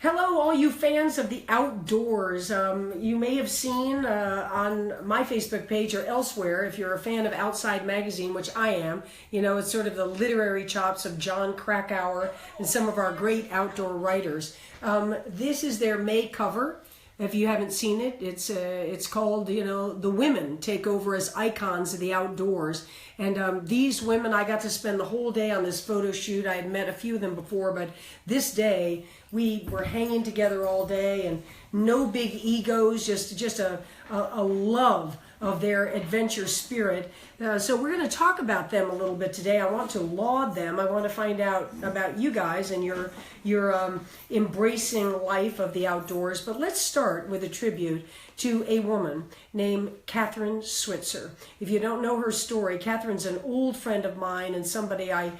Hello, all you fans of the outdoors. You may have seen on my Facebook page or elsewhere, if you're a fan of Outside Magazine, which I am, you know, it's sort of the literary chops of Jon Krakauer and some of our great outdoor writers. This is their May cover. If you haven't seen it, it's called, you know, The Women Take Over as Icons of the Outdoors. And these women, I got to spend the whole day on this photo shoot. I had met a few of them before, but this day we were hanging together all day, and no big egos, just a love of their adventure spirit. So we're going to talk about them a little bit today. I want to laud them. I want to find out about you guys and your embracing life of the outdoors. But let's start with a tribute to a woman named Kathrine Switzer. If you don't know her story, Kathrine's an old friend of mine and somebody I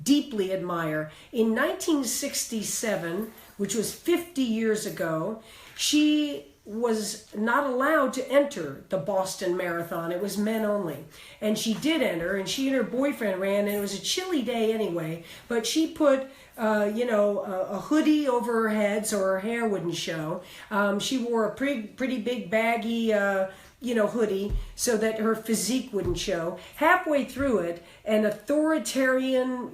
deeply admire. In 1967, which was 50 years ago, she was not allowed to enter the Boston Marathon. It was men only. And she did enter, and she and her boyfriend ran, and it was a chilly day anyway, but she put a hoodie over her head so her hair wouldn't show. She wore a pretty big baggy hoodie so that her physique wouldn't show. Halfway through it, an authoritarian,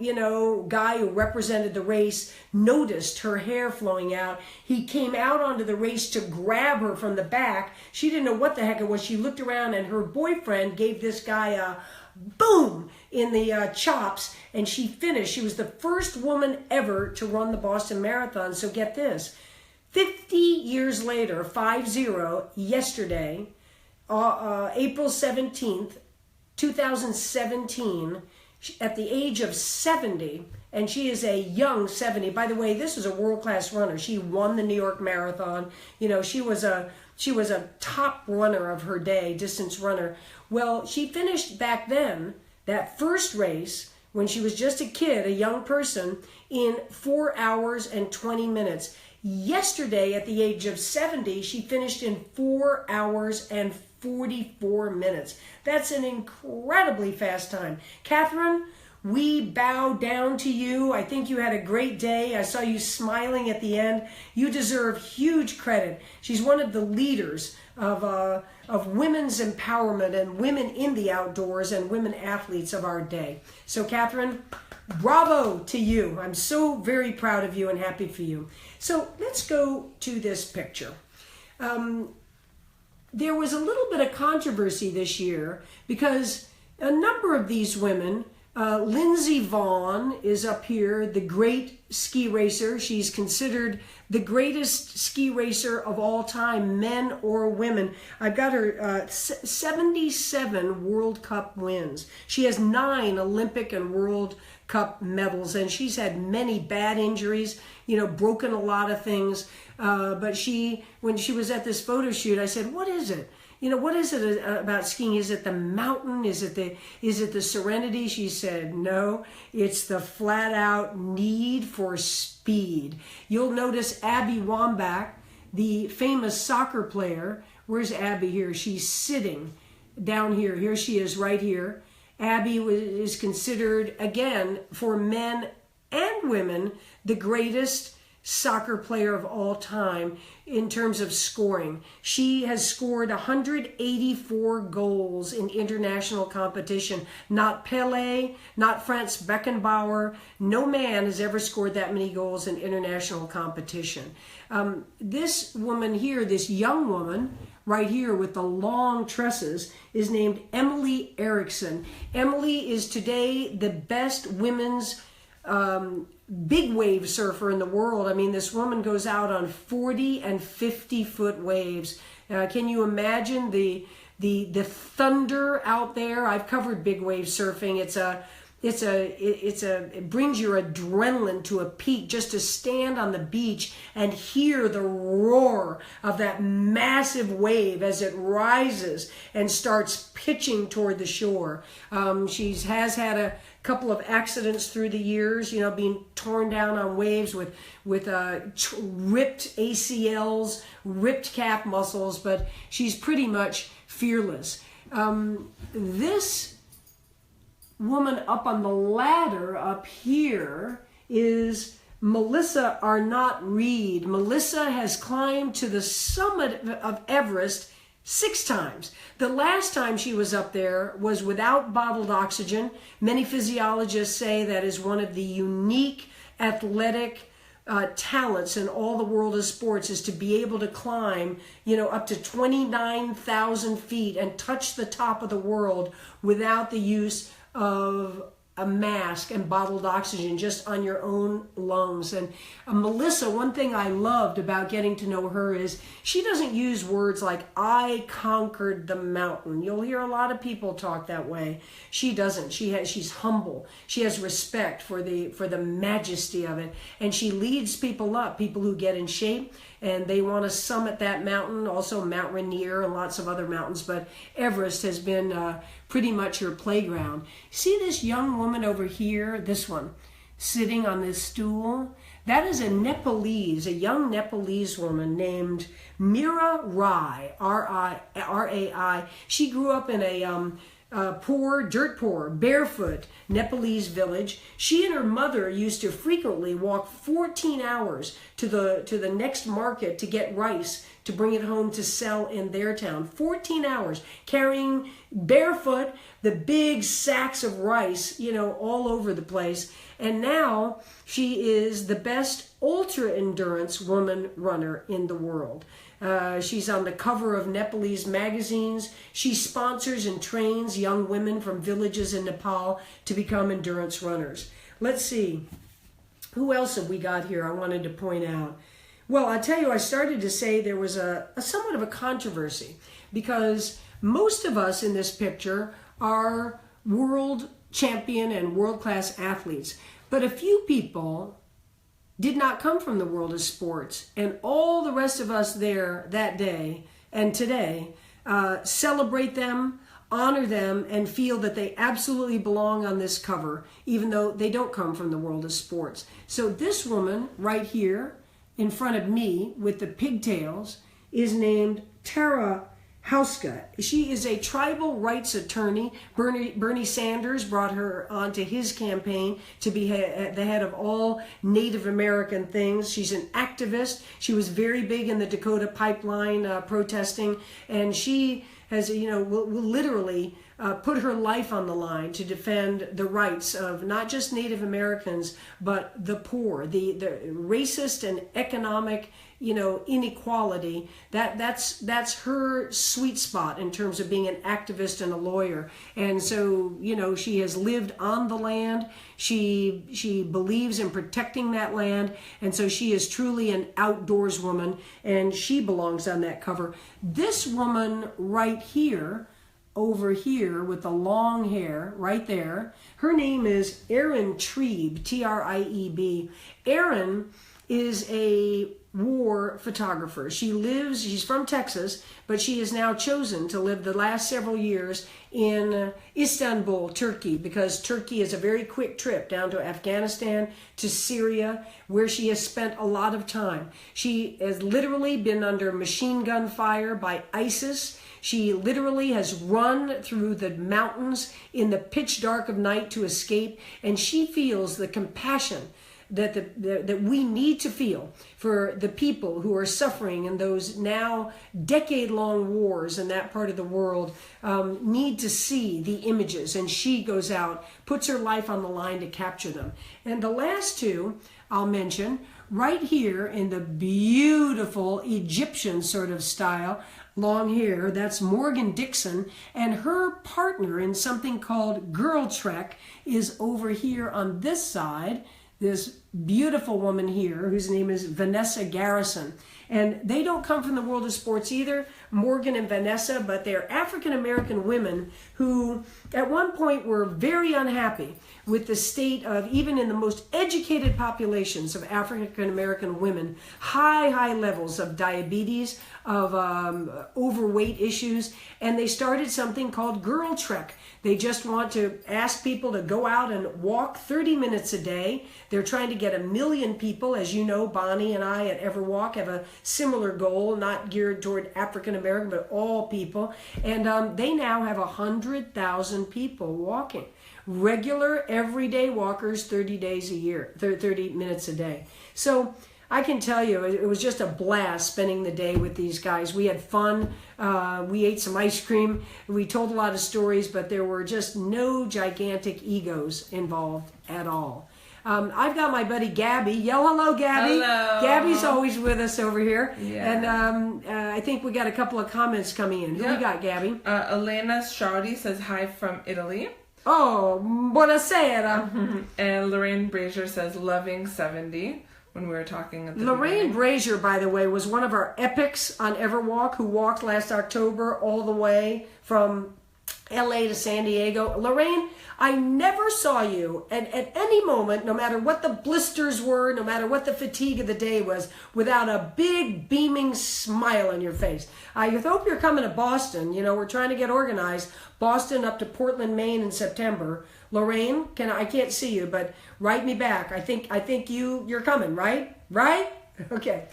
guy who represented the race noticed her hair flowing out. He came out onto the race to grab her from the back. She didn't know what the heck it was. She looked around, and her boyfriend gave this guy a boom in the chops, and she finished. She was the first woman ever to run the Boston Marathon. So get this, 50 years later, 50, yesterday, April 17th, 2017, at the age of 70, and she is a young 70. By the way, this is a world-class runner. She won the New York Marathon. She was a top runner of her day, distance runner. Well, she finished back then, that first race, when she was just a kid, a young person, in 4 hours and 20 minutes. Yesterday, at the age of 70, she finished in 4 hours and 44 minutes. That's an incredibly fast time. Kathrine, we bow down to you. I think you had a great day. I saw you smiling at the end. You deserve huge credit. She's one of the leaders of women's empowerment and women in the outdoors and women athletes of our day. So Kathrine, bravo to you. I'm so very proud of you and happy for you. So let's go to this picture. There was a little bit of controversy this year because a number of these women, Lindsey Vonn is up here, the great ski racer. She's considered the greatest ski racer of all time, men or women. I've got her 77 World Cup wins. She has 9 Olympic and World Cup medals, and she's had many bad injuries, broken a lot of things. But when she was at this photo shoot, I said, what is it? What is it about skiing? Is it the mountain? Is it the serenity? She said, no, it's the flat out need for speed. You'll notice Abby Wambach, the famous soccer player. Where's Abby here? She's sitting down here. Here she is right here. Abby is considered, again, for men and women, the greatest soccer player of all time in terms of scoring. She has scored 184 goals in international competition. Not Pelé, not Franz Beckenbauer. No man has ever scored that many goals in international competition. This woman here, this young woman right here with the long tresses, is named Emily Eriksson. Emily is today the best women's big wave surfer in the world. I mean, this woman goes out on 40 and 50 foot waves. Can you imagine the thunder out there? I've covered big wave surfing. It brings your adrenaline to a peak just to stand on the beach and hear the roar of that massive wave as it rises and starts pitching toward the shore. She has had a couple of accidents through the years, being torn down on waves with ripped ACLs, ripped calf muscles, but she's pretty much fearless. This woman up on the ladder up here is Melissa Arnott Reed. Melissa has climbed to the summit of Everest 6 times. The last time she was up there was without bottled oxygen. Many physiologists say that is one of the unique athletic talents in all the world of sports, is to be able to climb, up to 29,000 feet and touch the top of the world without the use of a mask and bottled oxygen, just on your own lungs. And Melissa, one thing I loved about getting to know her is she doesn't use words like "I conquered the mountain." You'll hear a lot of people talk that way. She doesn't. She's humble. She has respect for the majesty of it, and she leads people up, people who get in shape and they want to summit that mountain, also Mount Rainier and lots of other mountains, but Everest has been pretty much her playground. See this young woman over here, this one, sitting on this stool? That is a young Nepalese woman named Mira Rai, R-A-I. She grew up in a dirt poor, barefoot Nepalese village. She and her mother used to frequently walk 14 hours to the next market to get rice to bring it home to sell in their town. 14 hours carrying barefoot the big sacks of rice, all over the place. And now she is the best ultra endurance woman runner in the world. She's on the cover of Nepalese magazines. She sponsors and trains young women from villages in Nepal to become endurance runners. Let's see. Who else have we got here I wanted to point out? Well, I tell you, I started to say there was a somewhat of a controversy, because most of us in this picture are world champion and world-class athletes. But a few people did not come from the world of sports, and all the rest of us there that day and today celebrate them, honor them, and feel that they absolutely belong on this cover, even though they don't come from the world of sports. So this woman right here in front of me with the pigtails is named Tara Houska. She is a tribal rights attorney. Bernie Sanders brought her onto his campaign to be the head of all Native American things. She's an activist. She was very big in the Dakota pipeline protesting, and she has, will literally put her life on the line to defend the rights of not just Native Americans, but the poor, the racist and economic inequality. That's her sweet spot in terms of being an activist and a lawyer. And so, she has lived on the land. She believes in protecting that land. And so she is truly an outdoors woman, and she belongs on that cover. This woman right here, over here with the long hair right there, her name is Erin Trieb, T-R-I-E-B. Erin is a war photographer. She's from Texas, but she has now chosen to live the last several years in Istanbul, Turkey, because Turkey is a very quick trip down to Afghanistan, to Syria, where she has spent a lot of time. She has literally been under machine gun fire by ISIS. She literally has run through the mountains in the pitch dark of night to escape, and she feels the compassion that we need to feel for the people who are suffering in those now decade-long wars in that part of the world. Need to see the images, and she goes out, puts her life on the line to capture them. And the last two I'll mention right here in the beautiful Egyptian sort of style, long hair, that's Morgan Dixon, and her partner in something called Girl Trek is over here on this side, this beautiful woman here whose name is Vanessa Garrison. And they don't come from the world of sports either, Morgan and Vanessa, but they're African-American women who at one point were very unhappy with the state of, even in the most educated populations of African-American women, high levels of diabetes, of overweight issues, and they started something called Girl Trek. They just want to ask people to go out and walk 30 minutes a day. They're trying to get 1 million people. As you know, Bonnie and I at Everwalk have a similar goal, not geared toward African American, but all people. And they now have 100,000 people walking. regular, everyday walkers 30 days a year, 30 minutes a day. So I can tell you, it was just a blast spending the day with these guys. We had fun. We ate some ice cream. We told a lot of stories, but there were just no gigantic egos involved at all. I've got my buddy Gabby. Yell hello, Gabby. Hello. Gabby's always with us over here. Yeah. And I think we got a couple of comments coming in. Who we got, Gabby? Elena Straudy says hi from Italy. Oh, buonasera. And Lorraine Brazier says loving 70 when we were talking at the Lorraine beginning. Brazier, by the way, was one of our epics on Everwalk who walked last October all the way from LA to San Diego. Lorraine, I never saw you at any moment, no matter what the blisters were, no matter what the fatigue of the day was, without a big beaming smile on your face. I hope you're coming to Boston. You know, we're trying to get organized. Boston up to Portland, Maine in September. Lorraine, I can't see you, but write me back. I think you're coming, right? Right? Okay.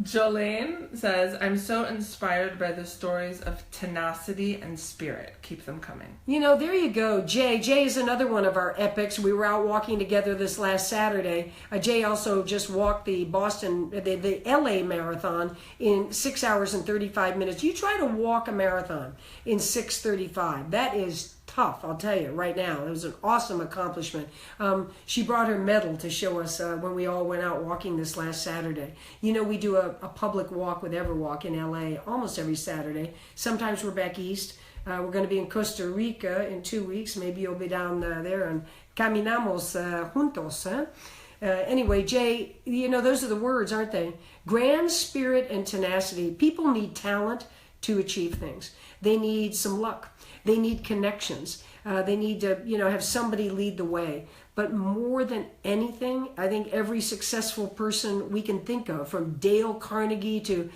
Jolene says, I'm so inspired by the stories of tenacity and spirit. Keep them coming. You know, there you go. Jay is another one of our epics. We were out walking together this last Saturday. Jay also just walked the the LA marathon in 6 hours and 35 minutes. You try to walk a marathon in 6:35. That is tough, I'll tell you right now. It was an awesome accomplishment. She brought her medal to show us when we all went out walking this last Saturday. You know, we do a public walk with Everwalk in LA almost every Saturday. Sometimes we're back east. We're going to be in Costa Rica in 2 weeks. Maybe you'll be down there and caminamos juntos. Anyway, Jay, you know, those are the words, aren't they? Grand spirit and tenacity. People need talent to achieve things. They need some luck. They need connections. They need to, have somebody lead the way. But more than anything, I think every successful person we can think of, from Dale Carnegie to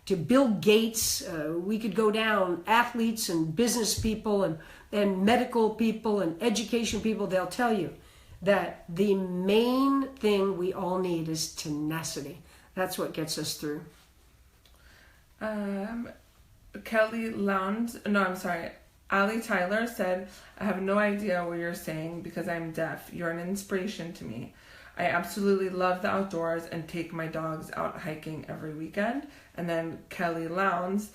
Bill Gates, we could go down, athletes and business people and medical people and education people, they'll tell you that the main thing we all need is tenacity. That's what gets us through. Ali Tyler said, I have no idea what you're saying because I'm deaf. You're an inspiration to me. I absolutely love the outdoors and take my dogs out hiking every weekend. And then Kelly Lowndes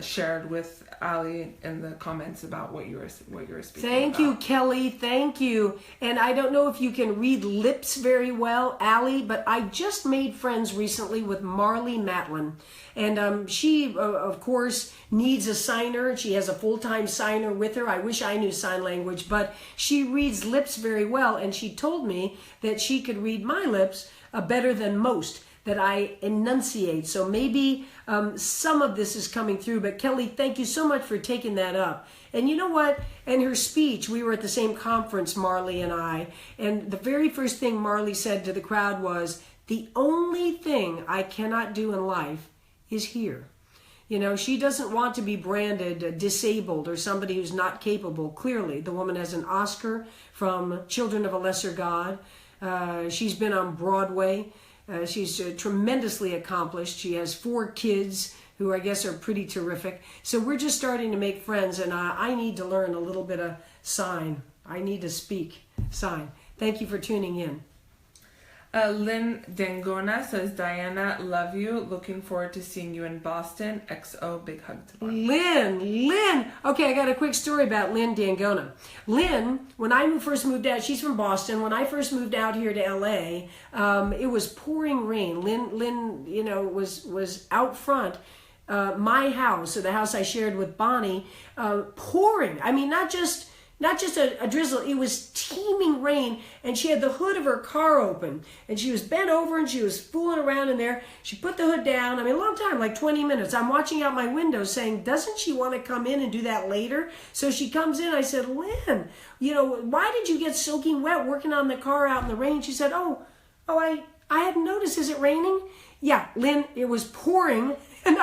shared with Ali in the comments about what you were speaking Thank about. you, Kelly. Thank you. And I don't know if you can read lips very well, Ali, but I just made friends recently with Marley Matlin. And she, of course, needs a signer. She has a full-time signer with her. I wish I knew sign language, but she reads lips very well. And she told me that she could read my lips better than most, that I enunciate. So maybe some of this is coming through. But Kelly, thank you so much for taking that up. And you know what? In her speech, we were at the same conference, Marley and I, and the very first thing Marley said to the crowd was, the only thing I cannot do in life is hear. You know, she doesn't want to be branded disabled or somebody who's not capable. Clearly, the woman has an Oscar from Children of a Lesser God. She's been on Broadway. She's tremendously accomplished. She has 4 kids who I guess are pretty terrific. So we're just starting to make friends, and I need to learn a little bit of sign. I need to speak sign. Thank you for tuning in. Lynn Dangona says, Diana, love you. Looking forward to seeing you in Boston. XO, big hug to Boston. Lynn. Okay, I got a quick story about Lynn Dangona. Lynn, when I first moved out, she's from Boston. When I first moved out here to LA, it was pouring rain. Lynn, was out front. My house, or the house I shared with Bonnie, pouring. I mean, not just a drizzle, it was teeming rain, and she had the hood of her car open, and she was bent over and she was fooling around in there. She put the hood down, a long time, like 20 minutes. I'm watching out my window saying, doesn't she want to come in and do that later? So she comes in, I said, Lynn, why did you get soaking wet working on the car out in the rain? She said, I hadn't noticed, is it raining? Yeah, Lynn, it was pouring. And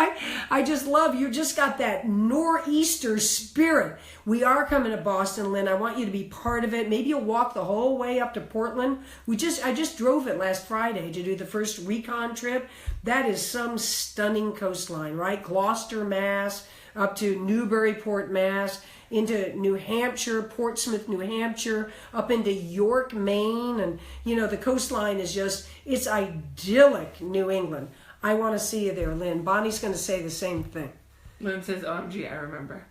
I just love, you just got that nor'easter spirit. We are coming to Boston, Lynn. I want you to be part of it. Maybe you'll walk the whole way up to Portland. I just drove it last Friday to do the first recon trip. That is some stunning coastline, right? Gloucester, Mass, up to Newburyport, Mass, into New Hampshire, Portsmouth, New Hampshire, up into York, Maine. And, the coastline is just, it's idyllic New England. I want to see you there, Lynn. Bonnie's going to say the same thing. Lynn says, OMG, I remember.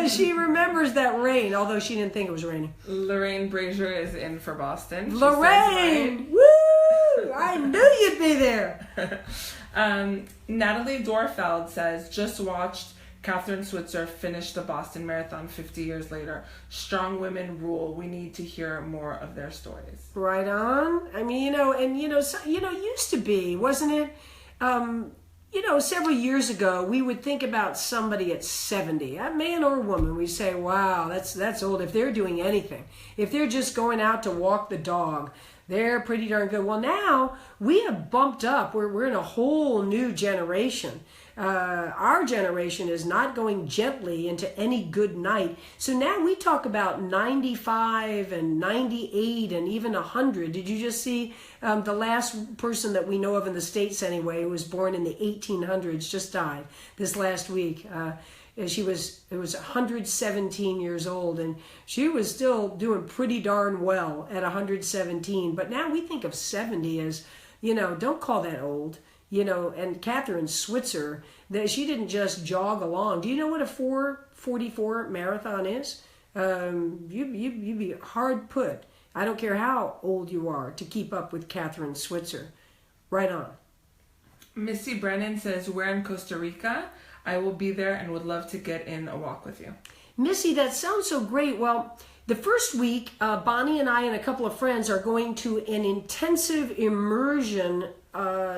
She remembers that rain, although she didn't think it was raining. Lorraine Brazier is in for Boston. Lorraine! Woo! I knew you'd be there. Natalie Dorfeld says, just watched Catherine Switzer finish the Boston Marathon 50 years later. Strong women rule. We need to hear more of their stories. Right on. I mean, used to be, wasn't it? Several years ago, we would think about somebody at 70, a man or a woman. We say, wow, that's old. If they're doing anything, if they're just going out to walk the dog, they're pretty darn good. Well, now we have bumped up. We're in a whole new generation. Our generation is not going gently into any good night. So now we talk about 95 and 98 and even 100. Did you just see the last person that we know of in the States anyway, who was born in the 1800s, just died this last week. It was 117 years old, and she was still doing pretty darn well at 117. But now we think of 70 as, don't call that old. And Catherine Switzer, that she didn't just jog along. Do you know what a 4:44 marathon is? You'd be hard put. I don't care how old you are to keep up with Catherine Switzer. Right on. Missy Brennan says, we're in Costa Rica. I will be there and would love to get in a walk with you. Missy, that sounds so great. Well, the first week, Bonnie and I and a couple of friends are going to an intensive immersion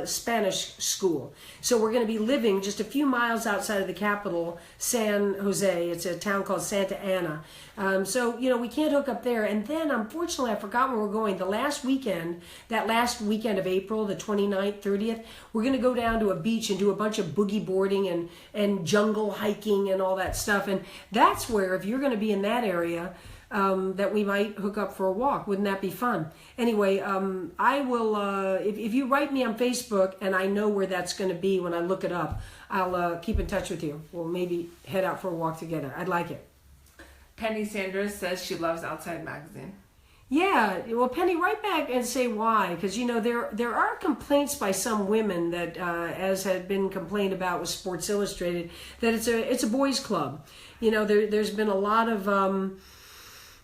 Spanish school. So we're going to be living just a few miles outside of the capital, San Jose. It's a town called Santa Ana. We can't hook up there. And then, unfortunately, I forgot where we're going. That last weekend of April, the 29th, 30th, we're going to go down to a beach and do a bunch of boogie boarding and jungle hiking and all that stuff. And that's where, if you're going to be in that area, that we might hook up for a walk. Wouldn't that be fun? Anyway, I will, if you write me on Facebook and I know where that's going to be when I look it up, I'll keep in touch with you. We'll maybe head out for a walk together. I'd like it. Penny Sanders says she loves Outside Magazine. Yeah, well, Penny, write back and say why, because there are complaints by some women that, as had been complained about with Sports Illustrated, that it's a boys' club. There's been a lot of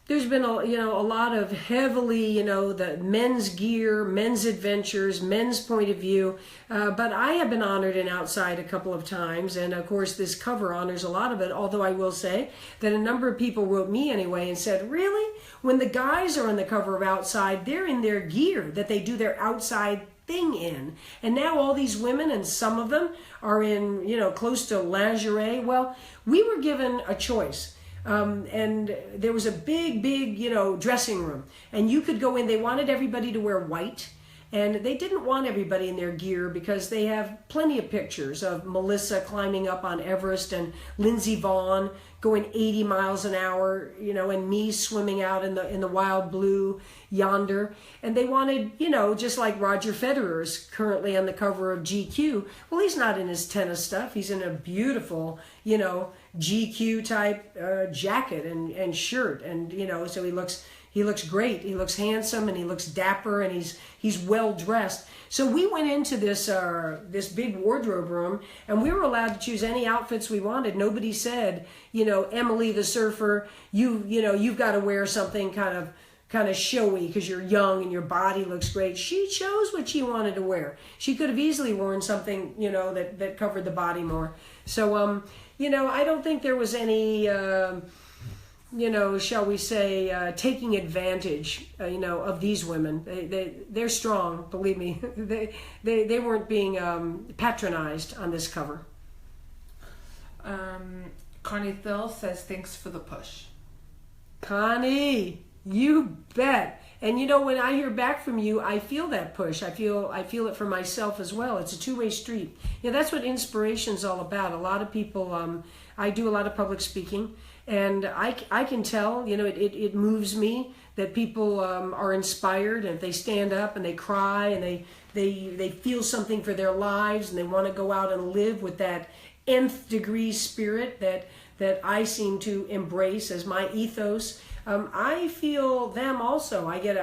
a lot of heavily, the men's gear, men's adventures, men's point of view. But I have been honored in Outside a couple of times. And of course, this cover honors a lot of it. Although I will say that a number of people wrote me anyway and said, really? When the guys are on the cover of Outside, they're in their gear that they do their outside thing in. And now all these women, and some of them are in, close to lingerie. Well, we were given a choice. And there was a big, dressing room. And you could go in. They wanted everybody to wear white. And they didn't want everybody in their gear because they have plenty of pictures of Melissa climbing up on Everest and Lindsey Vonn going 80 miles an hour, and me swimming out in the wild blue yonder. And they wanted, just like Roger Federer's currently on the cover of GQ. Well, he's not in his tennis stuff. He's in a beautiful, GQ type jacket and shirt. And, so he looks great. He looks handsome and he looks dapper and he's well dressed. So we went into this big wardrobe room and we were allowed to choose any outfits we wanted. Nobody said, Emily the surfer, you've got to wear something kind of showy because you're young and your body looks great. She chose what she wanted to wear. She could have easily worn something, that covered the body more. So I don't think there was any shall we say, taking advantage, of these women. They're strong, believe me. They weren't being patronized on this cover. Connie Thill says, thanks for the push. Connie, you bet. And you know, when I hear back from you, I feel that push. I feel it for myself as well. It's a two-way street. You know, that's what inspiration's all about. A lot of people, I do a lot of public speaking, and I can tell, you know, it moves me that people are inspired, and if they stand up and they cry and they feel something for their lives, and they want to go out and live with that nth degree spirit that I seem to embrace as my ethos. I feel them also. I get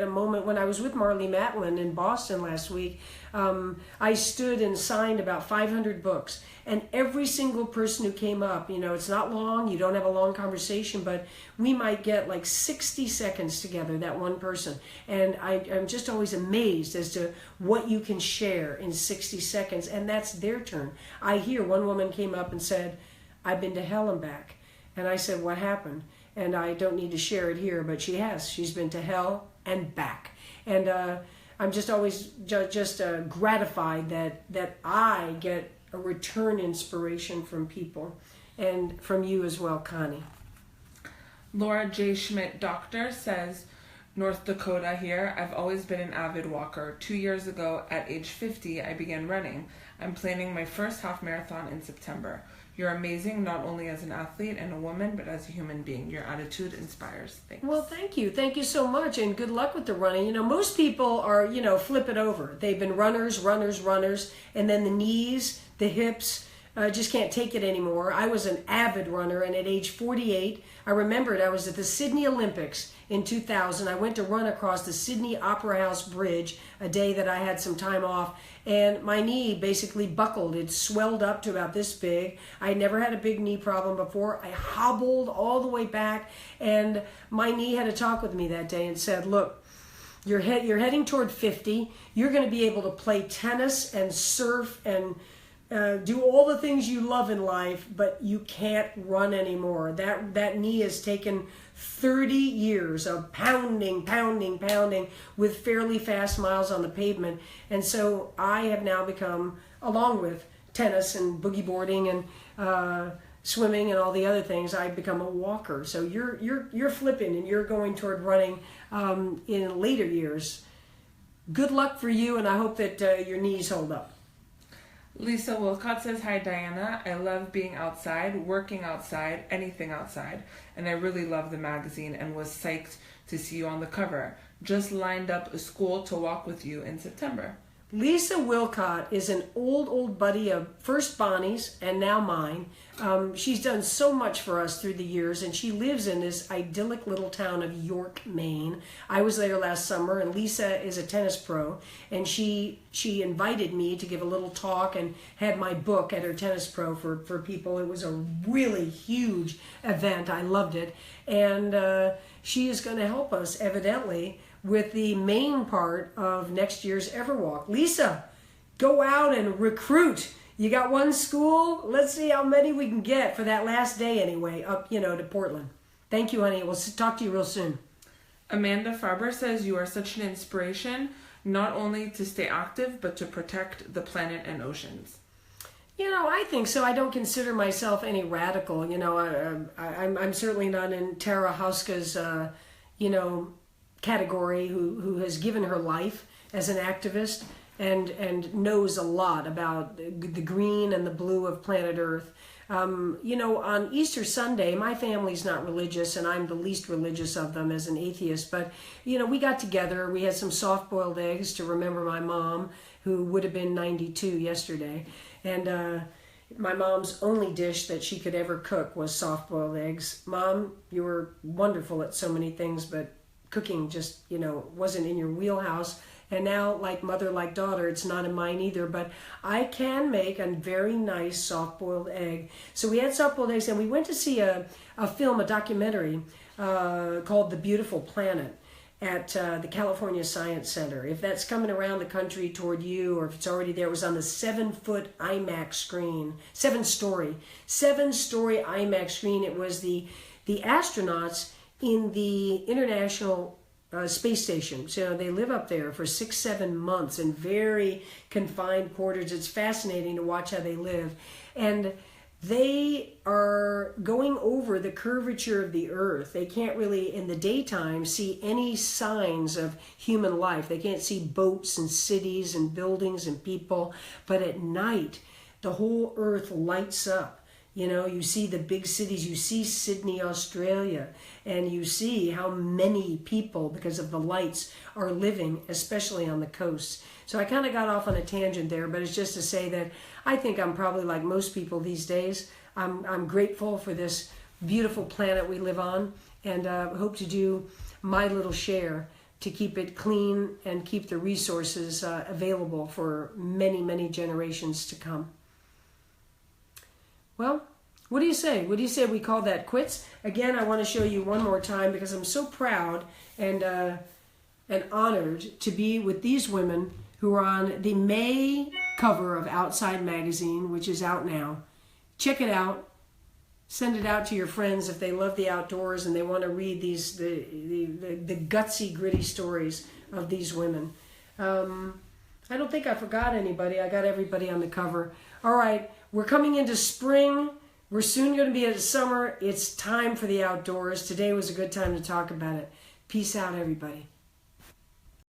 a moment when I was with Marlee Matlin in Boston last week. I stood and signed about 500 books, and every single person who came up, you know, it's not long, you don't have a long conversation, but we might get like 60 seconds together, that one person. And I'm just always amazed as to what you can share in 60 seconds, and that's their turn. I hear one woman came up and said, "I've been to hell and back." And I said, "What happened?" And I don't need to share it here, but she has. She's been to hell and back. And I'm just always just gratified that I get a return inspiration from people, and from you as well, Connie. Laura J. Schmidt, doctor, says, North Dakota here. I've always been an avid walker. 2 years ago, at age 50, I began running. I'm planning my first half marathon in September. You're amazing, not only as an athlete and a woman, but as a human being. Your attitude inspires. Thanks. Well, thank you. Thank you so much, and good luck with the running. You know, most people are, you know, flip it over. They've been runners, and then the knees, the hips, just can't take it anymore. I was an avid runner, and at age 48, I remembered I was at the Sydney Olympics in 2000. I went to run across the Sydney Opera House Bridge a day that I had some time off, and my knee basically buckled. It swelled up to about this big. I never had a big knee problem before. I hobbled all the way back, and my knee had a talk with me that day and said, "Look, you're heading toward 50. You're going to be able to play tennis and surf and do all the things you love in life, but you can't run anymore. That knee has taken 30 years of pounding with fairly fast miles on the pavement." And so I have now become, along with tennis and boogie boarding and swimming and all the other things, I've become a walker. So you're flipping and you're going toward running in later years. Good luck for you, and I hope that your knees hold up. Lisa Wilcott says, "Hi Diana, I love being outside, working outside, anything outside, and I really love the magazine and was psyched to see you on the cover. Just lined up a school to walk with you in September." Lisa Wilcott is an old buddy of first Bonnie's and now mine. She's done so much for us through the years, and she lives in this idyllic little town of York, Maine. I was there last summer, and Lisa is a tennis pro, and she invited me to give a little talk and had my book at her tennis pro for people. It was a really huge event. I loved it, and she is going to help us, evidently, with the main part of next year's Everwalk. Lisa, go out and recruit. You got one school? Let's see how many we can get for that last day anyway, up, to Portland. Thank you, honey. We'll talk to you real soon. Amanda Farber says, "You are such an inspiration, not only to stay active, but to protect the planet and oceans." I think so. I don't consider myself any radical. I'm certainly not in Tara Houska's, category who has given her life as an activist and knows a lot about the green and the blue of planet Earth. On Easter Sunday, my family's not religious, and I'm the least religious of them as an atheist, but we got together, we had some soft-boiled eggs to remember my mom, who would have been 92 yesterday, and my mom's only dish that she could ever cook was soft-boiled eggs. Mom, you were wonderful at so many things, but cooking just, wasn't in your wheelhouse. And now, like mother, like daughter, it's not in mine either. But I can make a very nice soft-boiled egg. So we had soft-boiled eggs, and we went to see a film, a documentary called The Beautiful Planet at the California Science Center. If that's coming around the country toward you, or if it's already there, it was on the 7-foot IMAX screen, 7-story IMAX screen. It was the astronauts in the International Space Station. So they live up there for 6-7 months in very confined quarters. It's fascinating to watch how they live. And they are going over the curvature of the earth. They can't really, in the daytime, see any signs of human life. They can't see boats and cities and buildings and people. But at night, the whole earth lights up. You know, you see the big cities, you see Sydney, Australia, and you see how many people, because of the lights, are living, especially on the coast. So I kind of got off on a tangent there, but it's just to say that I think I'm probably like most people these days. I'm grateful for this beautiful planet we live on, and hope to do my little share to keep it clean and keep the resources available for many, many generations to come. Well, what do you say? What do you say we call that quits? Again, I want to show you one more time because I'm so proud and honored to be with these women who are on the May cover of Outside Magazine, which is out now. Check it out. Send it out to your friends if they love the outdoors and they want to read these the gutsy, gritty stories of these women. I don't think I forgot anybody. I got everybody on the cover. All right, we're coming into spring. We're soon going to be at summer. It's time for the outdoors. Today was a good time to talk about it. Peace out, everybody.